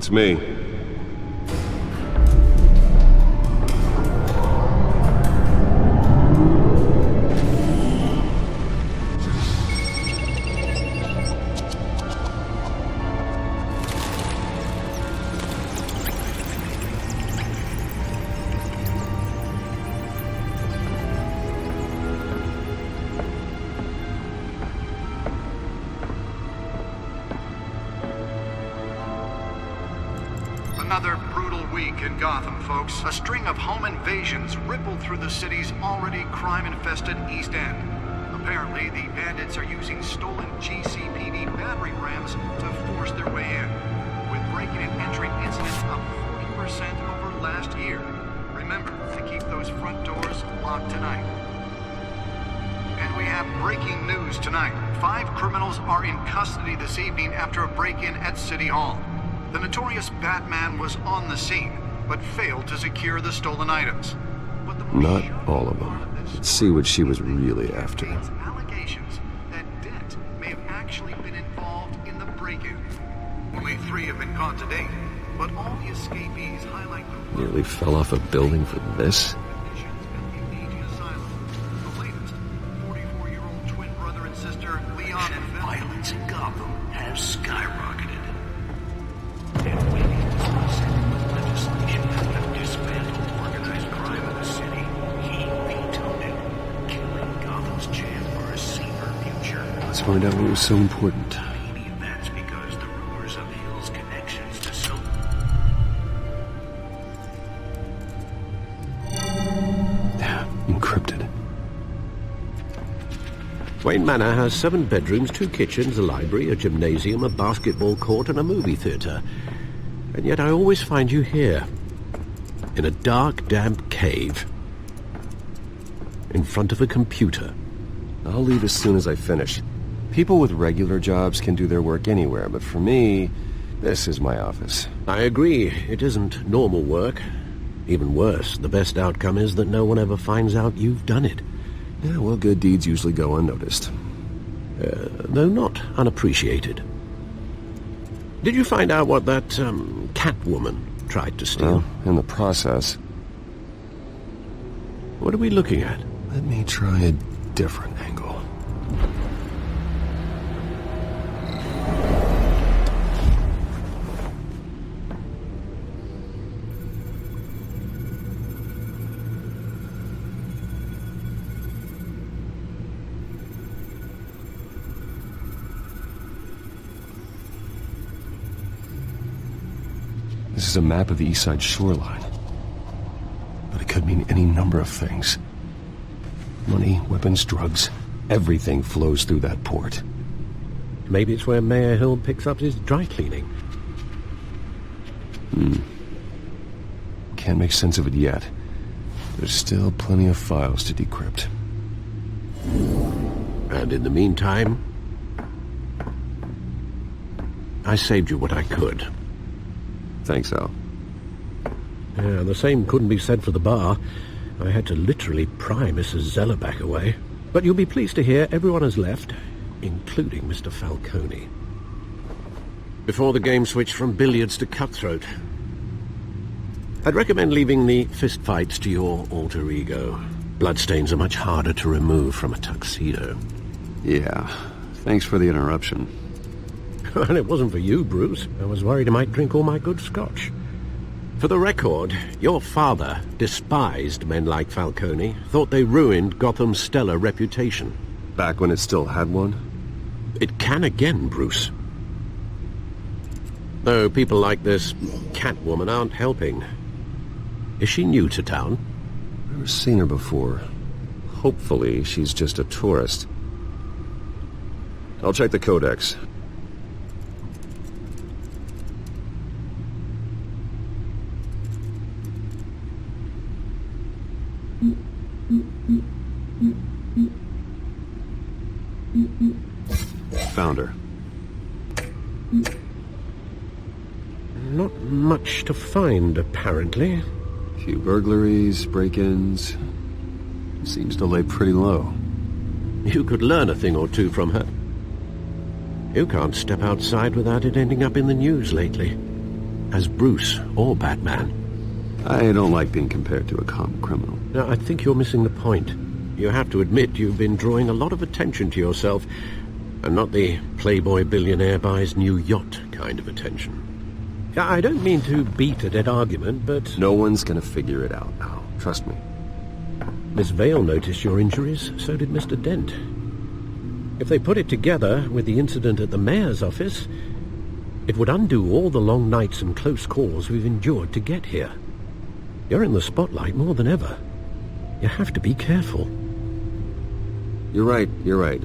It's me. Another brutal week in Gotham, folks. A string of home invasions rippled through the city's already crime-infested East End. Apparently, the bandits are using stolen GCPD battering rams to force their way in, with breaking and entering incidents up 40% over last year. Remember to keep those front doors locked tonight. And we have breaking news tonight. 5 criminals are in custody this evening after a break-in at City Hall. The notorious Batman was on the scene, but failed to secure the stolen items. But the Not all of them. Let's see what she was really after. Allegations that Dent may have actually been involved in the break-in. Only 3 have been caught to date, but all the escapees highlight the Nearly fell off a building for this? conditions at the aging asylum. The latest, 44-year-old twin brother and sister Leon and Violence in Gotham has skyrocketed. And waiting for second legislation that would have dismantled organized crime in the city, he vetoed it, killing Gotham's chance for a safer future. Let's find out what was so important. Maybe that's because the rumors of Hill's connections to Encrypted. Wayne Manor has 7 bedrooms, 2 kitchens, a library, a gymnasium, a basketball court, and a movie theatre. And yet I always find you here, in a dark, damp cave, in front of a computer. I'll leave as soon as I finish. People with regular jobs can do their work anywhere, but for me, this is my office. I agree, it isn't normal work. Even worse, the best outcome is that no one ever finds out you've done it. Yeah, well, good deeds usually go unnoticed. Though not unappreciated. Did you find out what that, Catwoman tried to steal? Well, in the process. What are we looking at? Let me try a different angle. This is a map of the East Side shoreline. But it could mean any number of things. Money, weapons, drugs, everything flows through that port. Maybe it's where Mayor Hill picks up his dry cleaning. Can't make sense of it yet. There's still plenty of files to decrypt. And in the meantime, I saved you what I could. Thanks, Al. Yeah, the same couldn't be said for the bar. I had to literally pry Mrs. Zellerback away. But you'll be pleased to hear everyone has left, including Mr. Falcone. Before the game switched from billiards to cutthroat. I'd recommend leaving the fistfights to your alter ego. Bloodstains are much harder to remove from a tuxedo. Yeah, thanks for the interruption. Well, it wasn't for you, Bruce. I was worried I might drink all my good scotch. For the record, your father despised men like Falcone, thought they ruined Gotham's stellar reputation. Back when it still had one? It can again, Bruce. Though people like this Catwoman aren't helping. Is she new to town? Never seen her before. Hopefully, she's just a tourist. I'll check the codex. Found her. Not much to find, apparently. Few burglaries, break-ins. Seems to lay pretty low. You could learn a thing or two from her. You can't step outside without it ending up in the news lately. as Bruce or Batman. I don't like being compared to a common criminal. Now, I think you're missing the point. You have to admit you've been drawing a lot of attention to yourself, and not the playboy billionaire buys new yacht kind of attention. I don't mean to beat a dead argument, but... No one's gonna figure it out now. Trust me. Miss Vale noticed your injuries, so did Mr. Dent. If they put it together with the incident at the mayor's office, it would undo all the long nights and close calls we've endured to get here. You're in the spotlight more than ever. You have to be careful. You're right.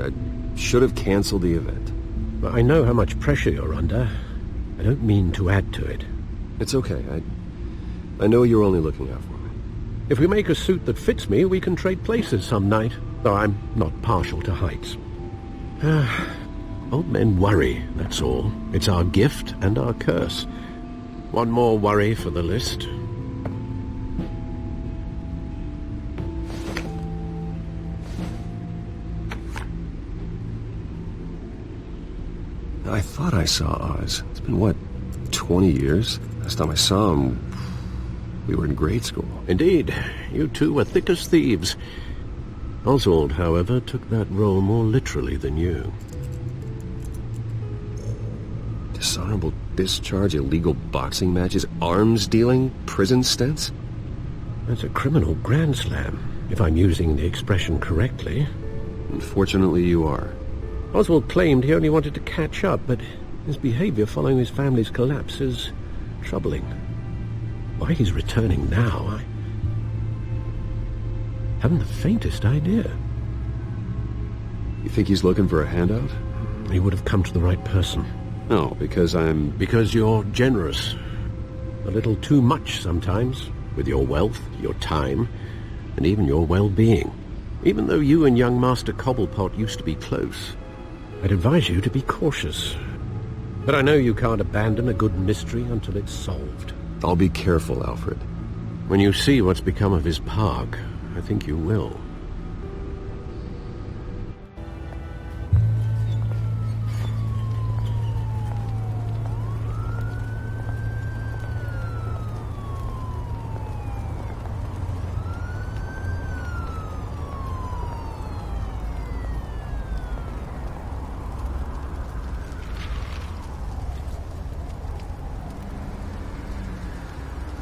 I should have canceled the event. But I know how much pressure you're under. I don't mean to add to it. It's okay. I know you're only looking out for me. If we make a suit that fits me, we can trade places some night, though I'm not partial to heights. Old men worry, that's all. It's our gift and our curse. One more worry for the list. I thought I saw Oz. It's been, 20 years? Last time I saw him, we were in grade school. Indeed. You two were thick as thieves. Oswald, however, took that role more literally than you. Dishonorable discharge, illegal boxing matches, arms dealing, prison stints? That's a criminal grand slam, if I'm using the expression correctly. Unfortunately, you are. Oswald claimed he only wanted to catch up, but his behavior following his family's collapse is troubling. Why he's returning now, I haven't the faintest idea. You think he's looking for a handout? He would have come to the right person. No, because Because you're generous. A little too much sometimes, with your wealth, your time, and even your well-being. Even though you and young Master Cobblepot used to be close, I'd advise you to be cautious. But I know you can't abandon a good mystery until it's solved. I'll be careful, Alfred. When you see what's become of his park, I think you will.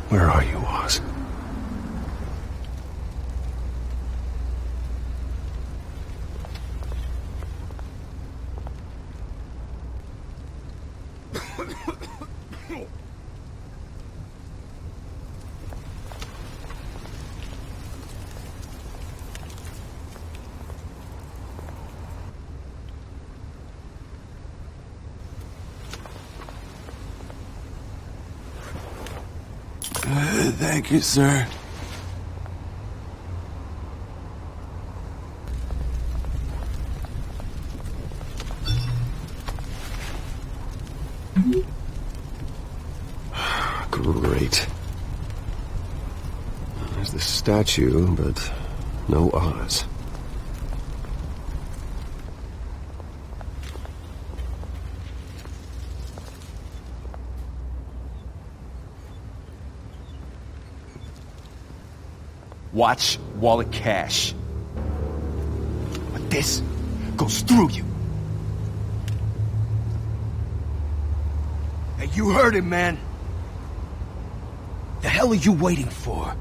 Where are you, Oz? Thank you, sir. Great. There's the statue, but no Oz. Watch wallet cash. But this goes through you. Hey, you heard him, man. The hell are you waiting for?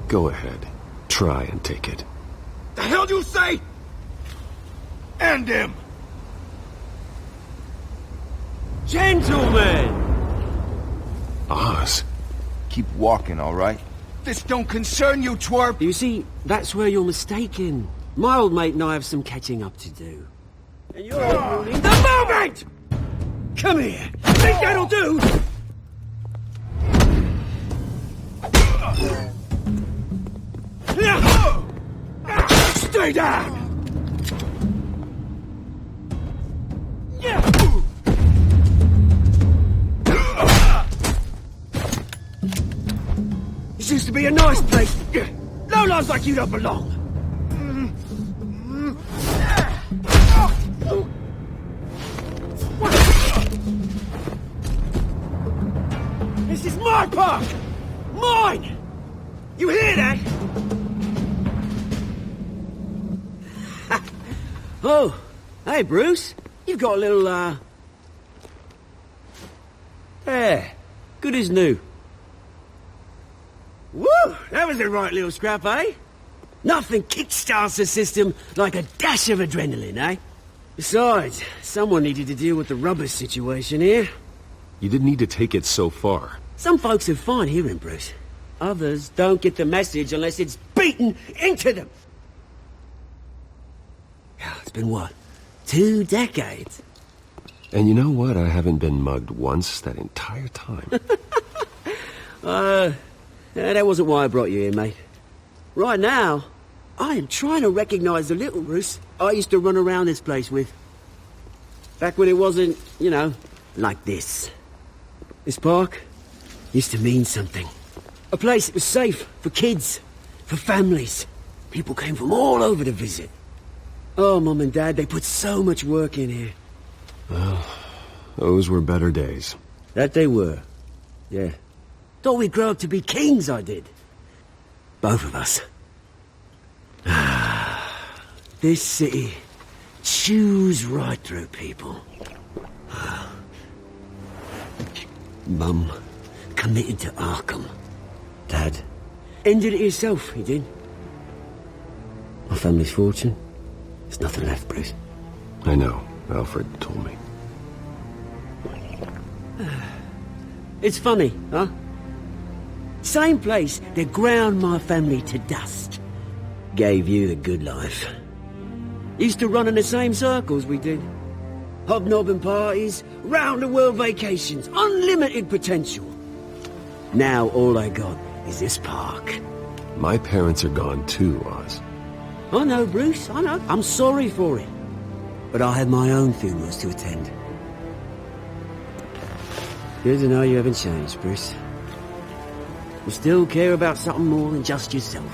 Go ahead. Try and take it. The hell you say? End him! Gentlemen! Oz? Keep walking, all right? This don't concern you, twerp! You see, that's where you're mistaken. My old mate and I have some catching up to do. And you're ruining the moment! Come here! Think that'll do? Stay down! This used to be a nice place. Lowlifes like you don't belong. This is Park! Mine! You hear that? Oh, hey, Bruce. You've got a little, Yeah, good as new. Woo! That was a right little scrap, eh? Nothing kickstarts the system like a dash of adrenaline, eh? Besides, someone needed to deal with the rubber situation here. You didn't need to take it so far. Some folks are fine hearing, Bruce. Others don't get the message unless it's beaten into them. It's been, what, 2 decades? And you know what? I haven't been mugged once that entire time. That wasn't why I brought you here, mate. Right now, I am trying to recognize the little Bruce I used to run around this place with. Back when it wasn't, you know, like this. This park used to mean something. A place that was safe for kids, for families. People came from all over to visit. Oh, Mum and Dad, they put so much work in here. Well, those were better days. That they were. Yeah. Thought we'd grow up to be kings, I did. Both of us. This city chews right through people. Mum committed to Arkham. Dad ended it himself, he did. My family's fortune. There's nothing left, Bruce. I know. Alfred told me. It's funny, huh? Same place that ground my family to dust. Gave you the good life. Used to run in the same circles we did. Hobnobbing parties, round-the-world vacations, unlimited potential. Now all I got is this park. My parents are gone too, Oz. I know, Bruce, I know. I'm sorry for it. But I have my own funerals to attend. Good to know you haven't changed, Bruce. You still care about something more than just yourself.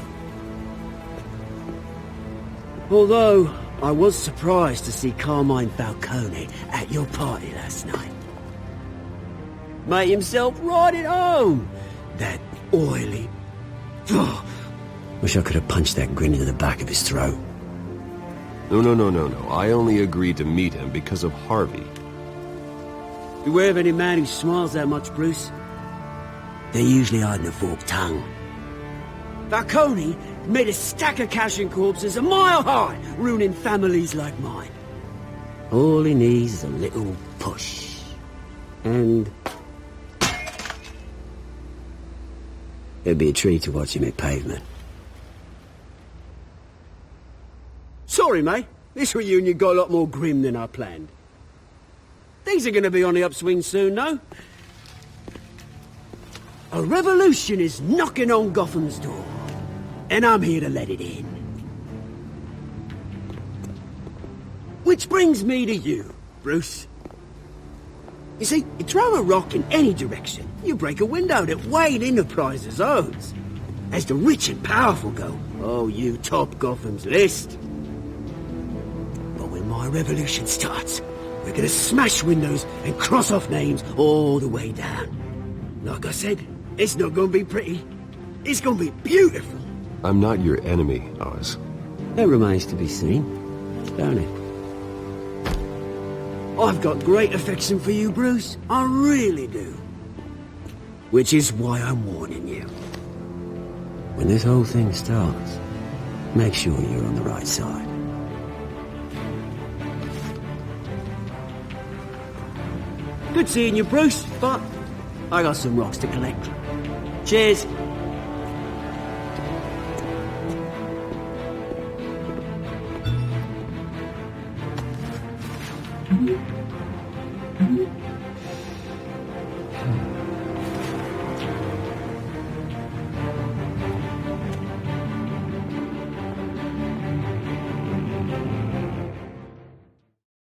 Although, I was surprised to see Carmine Falcone at your party last night. Made himself right at home. That oily... Oh, wish I could have punched that grin into the back of his throat. No. I only agreed to meet him because of Harvey. Beware of any man who smiles that much, Bruce. They're usually hiding a forked tongue. Falcone made a stack of cash and corpses a mile high, ruining families like mine. All he needs is a little push. And... it'd be a treat to watch him hit pavement. Sorry, mate. This reunion got a lot more grim than I planned. Things are going to be on the upswing soon, no? A revolution is knocking on Gotham's door, and I'm here to let it in. Which brings me to you, Bruce. You see, you throw a rock in any direction, you break a window that Wayne Enterprises owns. As the rich and powerful go, oh, you top Gotham's list. But when my revolution starts, we're gonna smash windows and cross off names all the way down. Like I said, it's not gonna be pretty. It's gonna be beautiful. I'm not your enemy, Oz. That remains to be seen, don't it? I've got great affection for you, Bruce. I really do. Which is why I'm warning you. When this whole thing starts, make sure you're on the right side. Good seeing you, Bruce, but I got some rocks to collect. Cheers.